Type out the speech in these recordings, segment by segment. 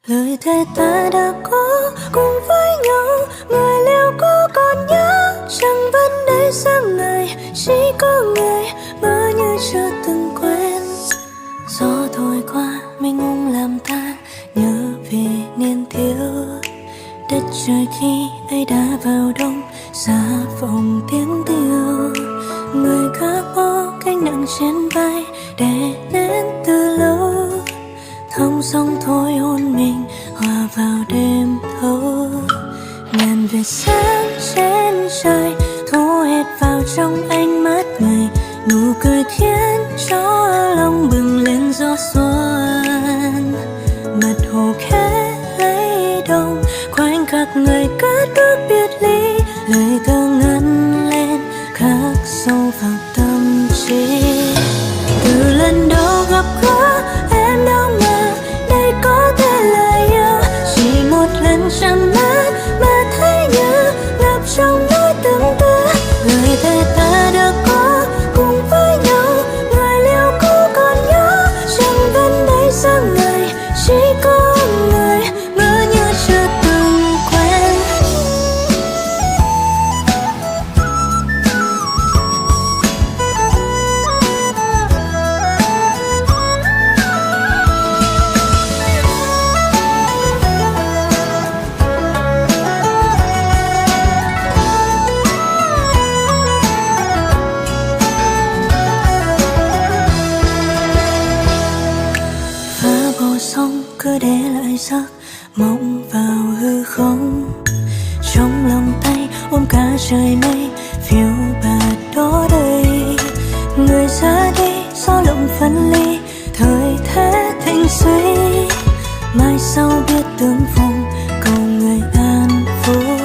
Lời thề ta đã có cùng với nhau, người liệu có còn nhớ chẳng vẫn đây sáng ngày, chỉ có người ngỡ như chưa từng quen. Gió thổi qua mênh mông làm ta nhớ về niên thiếu, đất trời khi ấy đã vào đông xa vọng tiếng tiêu. Người gác bó gánh nặng trên vai đè nén từ lâu, thong song thôi hôn mình hòa vào đêm thâu. Ngàn vệt sáng trên trời thu hết vào trong ánh mắt người, nụ cười khiến cho lòng bừng lên gió xuân. Mặt hồ khẽ lấy đông khoảnh khắc người cất bước biệt ly, lời thơ ngân lên khắc sâu vào tâm trí. Từ lần đầu gặp gỡ em đâu ngờ đây có thể là yêu, chỉ một lần chạm mắt mà thấy như ngập trong nỗi tương tư. Lời thề ta đã có cùng với nhau, người liệu có còn nhớ chẳng vẫn đây sáng ngày, chỉ có người ngỡ như chưa từng quen. Phá bờ sông cứ để lại giấc mộng vào hư không, trong lòng tay ôm cả trời mây phiêu bạt đó đây. Người ra đi gió lộng phân ly, thời thế thịnh suy, mai sau biết tương phùng cầu người an vui.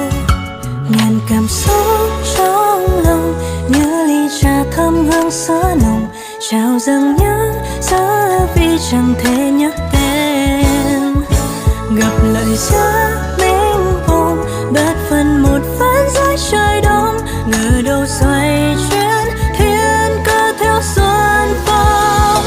Ngàn cảm xúc trong lòng như ly trà thơm hương sữa nồng, trao dâng những giá vì chẳng thể nhắc tên. Gặp lại giá mênh mông bớt phần một ván dưới trời đông, ngờ đâu xoay chuyển thiên cơ theo xuân phong.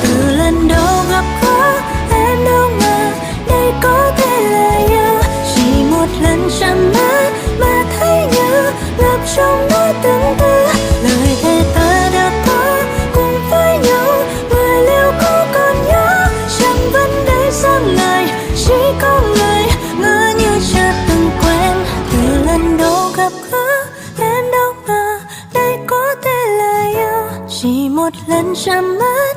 Từ lần đầu gặp gỡ em đâu ngờ đây có thể là yêu, chỉ một lần chạm mắt mà thấy như ngập trong nỗi tương tư. Lời thề ta đã có cùng với nhau, người liệu có còn nhớ chẳng vẫn đây sáng ngày, chỉ có người ngỡ như chưa từng quen. Từ lần đầu gặp gỡ em đâu ngờ đây có thể là yêu, chỉ một lần chạm mắt